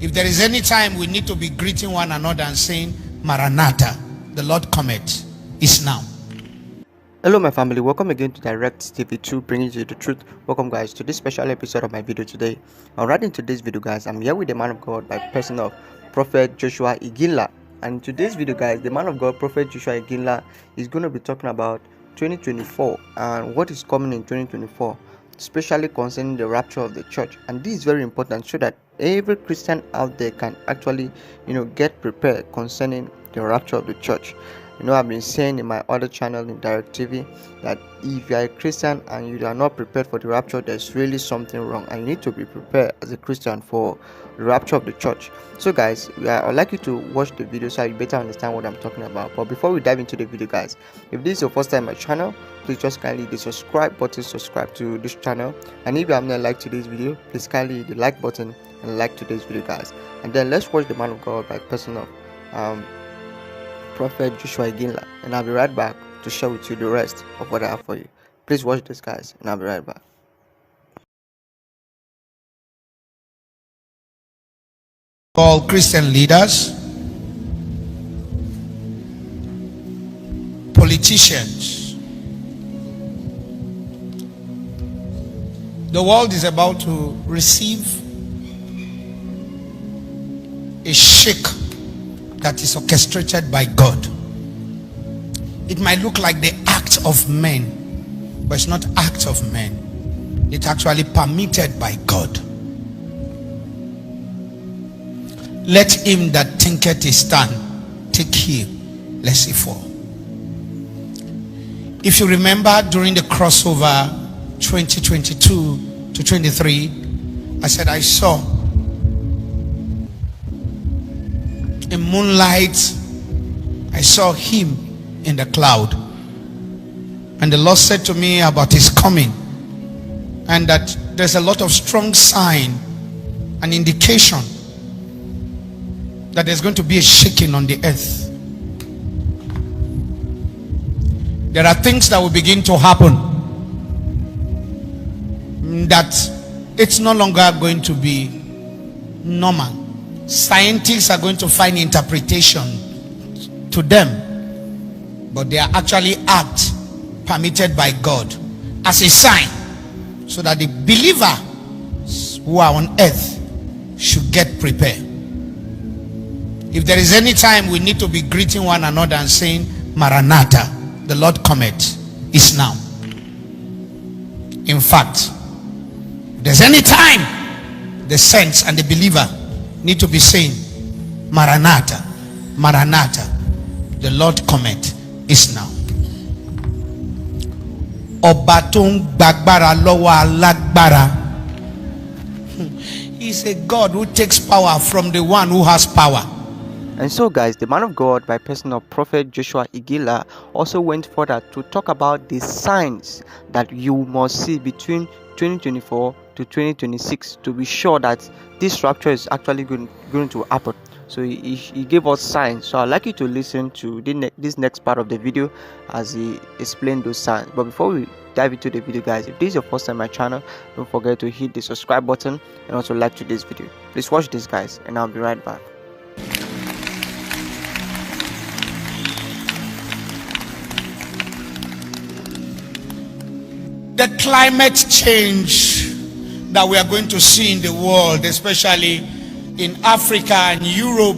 If there is any time we need to be greeting one another and saying, Maranatha, the Lord cometh, is now. Hello my family, welcome again to Direct TV2, bringing you the truth. Welcome guys to this special episode of my video today. Right into this video guys, I'm here with the man of God by person of Prophet Joshua Iginla. And in today's video guys, the man of God Prophet Joshua Iginla is going to be talking about 2024 and what is coming in 2024, especially concerning the rapture of the church. And this is very important so that every Christian out there can actually get prepared concerning the rapture of the church. I've been saying in my other channel in Direct TV that if you are a Christian and you are not prepared for the rapture, there's really something wrong, and you need to be prepared as a Christian for the rapture of the church. So guys, I'd like you to watch the video so you better understand what I'm talking about. But before we dive into the video guys, if this is your first time on my channel, please just kindly hit the subscribe button, subscribe to this channel, and if you have not liked today's video, please kindly hit the like button and like today's video guys. And then let's watch the man of God by person of Prophet Joshua Iginla, and I'll be right back to share with you the rest of what I have for you. Please watch this guys, and I'll be right back. All Christian leaders, politicians, the world is about to receive a shake that is orchestrated by God. It might look like the act of men, but it's not act of men. It's actually permitted by God. Let him that thinketh he stand take heed lest he fall. If you remember during the crossover 2022 to 23, I said I saw in moonlight, I saw him in the cloud, and the Lord said to me about his coming, and that there's a lot of strong sign and indication that there's going to be a shaking on the earth. There are things that will begin to happen that it's no longer going to be normal. Scientists are going to find interpretation to them, but they are actually acts permitted by God as a sign, so that the believers who are on earth should get prepared. If there is any time we need to be greeting one another and saying, Maranatha, the Lord cometh, is now. In fact, if there's any time the saints and the believer need to be saying, Maranatha, Maranatha, the Lord cometh, is now. Obatun bagbara lowa lagbara. He's a God who takes power from the one who has power. And so guys, the man of God by person of Prophet Joshua Iginla also went further to talk about the signs that you must see between 2024 to 2026 to be sure that this rapture is actually going to happen. So he gave us signs. So I'd like you to listen to this next part of the video as he explained those signs. But before we dive into the video guys, if this is your first time on my channel, don't forget to hit the subscribe button and also like today's video. Please watch this guys, and I'll be right back. The climate change that we are going to see in the world, especially in Africa and Europe,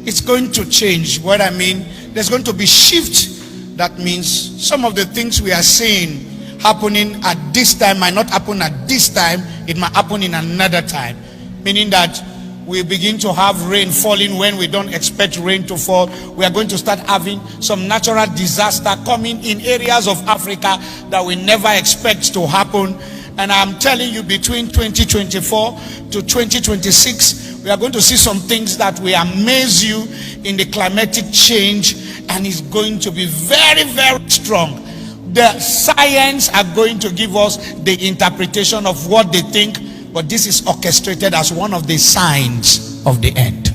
it's going to change. What I mean, there's going to be shift. That means some of the things we are seeing happening at this time might not happen at this time. It might happen in another time, meaning that we begin to have rain falling when we don't expect rain to fall. We are going to start having some natural disaster coming in areas of Africa that we never expect to happen. And I'm telling you, between 2024 to 2026, we are going to see some things that will amaze you in the climatic change, and it's going to be very, very strong. The science are going to give us the interpretation of what they think, but this is orchestrated as one of the signs of the end.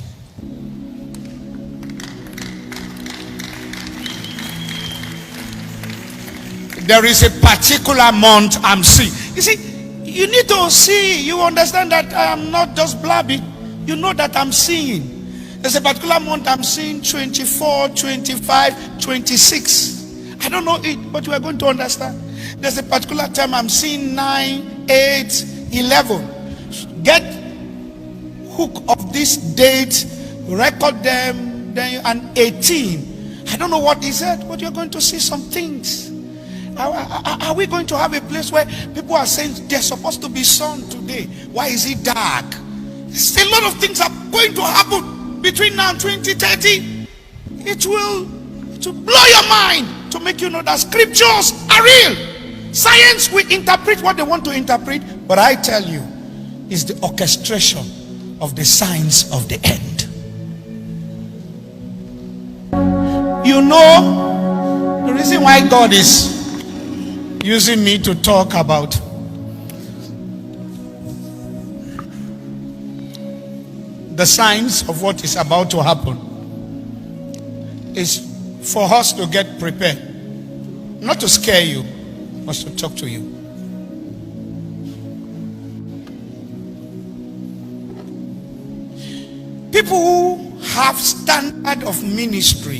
There is a particular month I'm seeing. You see, you need to see, you understand that I am not just blabbing. You know that I'm seeing. There's a particular month I'm seeing 24, 25, 26. I don't know it, but we're going to understand. There's a particular time I'm seeing 9, 8, 11. Get hook of this date, record them, then and 18. I don't know what is it, but you're going to see some things. Are we going to have a place where people are saying there's supposed to be sun today? Why is it dark? There's a lot of things are going to happen between now and 2030. It will blow your mind to make you know that scriptures are real. Science will interpret what they want to interpret, but I tell you, it's the orchestration of the signs of the end. You know, the reason why God is using me to talk about the signs of what is about to happen is for us to get prepared, not to scare you, but to talk to you. People who have standard of ministry,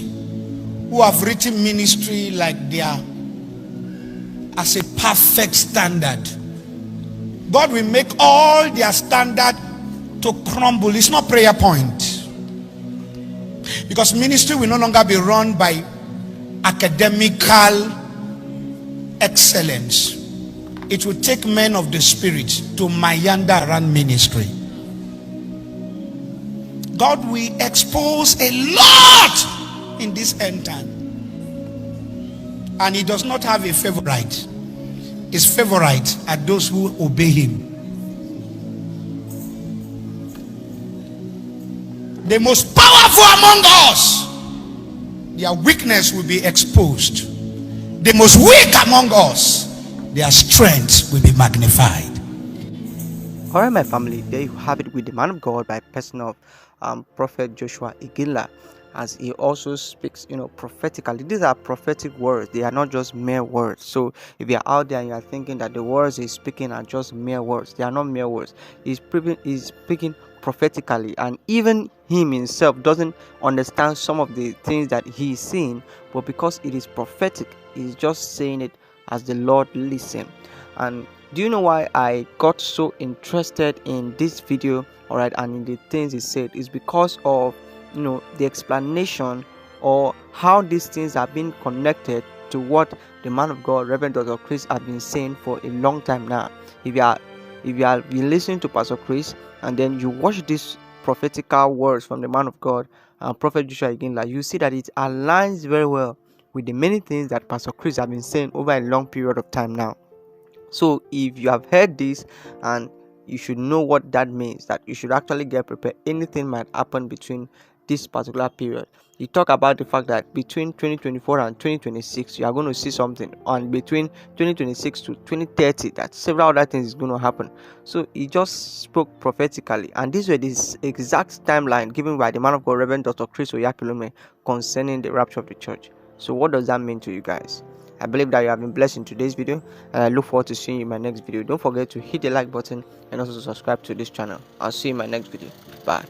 who have written ministry like they are as a perfect standard, God will make all their standard to crumble. It's not prayer point, because ministry will no longer be run by academical excellence. It will take men of the spirit to meander around ministry. God will expose a lot in this end time. And he does not have a favorite. His favorite are those who obey him. The most powerful among us, their weakness will be exposed. The most weak among us, their strength will be magnified. Alright, my family, there you have it with the man of God by person of Prophet Joshua Iginla, as he also speaks, prophetically. These are prophetic words. They are not just mere words. So if you're out there and you're thinking that the words he's speaking are just mere words, they are not mere words. He's speaking prophetically, and even him himself doesn't understand some of the things that he's seeing, but because it is prophetic, he's just saying it as the Lord leads him. And do you know why I got so interested in this video, alright, and in the things he said? Is because of the explanation or how these things have been connected to what the man of God, Reverend Dr. Chris, has been saying for a long time now. If you are listening to Pastor Chris and then you watch these prophetical words from the man of God and Prophet Joshua Iginla, you see that it aligns very well with the many things that Pastor Chris has been saying over a long period of time now. So if you have heard this, and you should know what that means, that you should actually get prepared. Anything might happen between this particular period. You talk about the fact that between 2024 and 2026 you are going to see something, and between 2026 to 2030 that several other things is going to happen. So he just spoke prophetically, and these were this exact timeline given by the man of God, Reverend Dr. Chris Oyakhilome, concerning the rapture of the church. So what does that mean to you guys? I believe that you have been blessed in today's video, and I look forward to seeing you in my next video. Don't forget to hit the like button and also subscribe to this channel. I'll see you in my next video. Bye.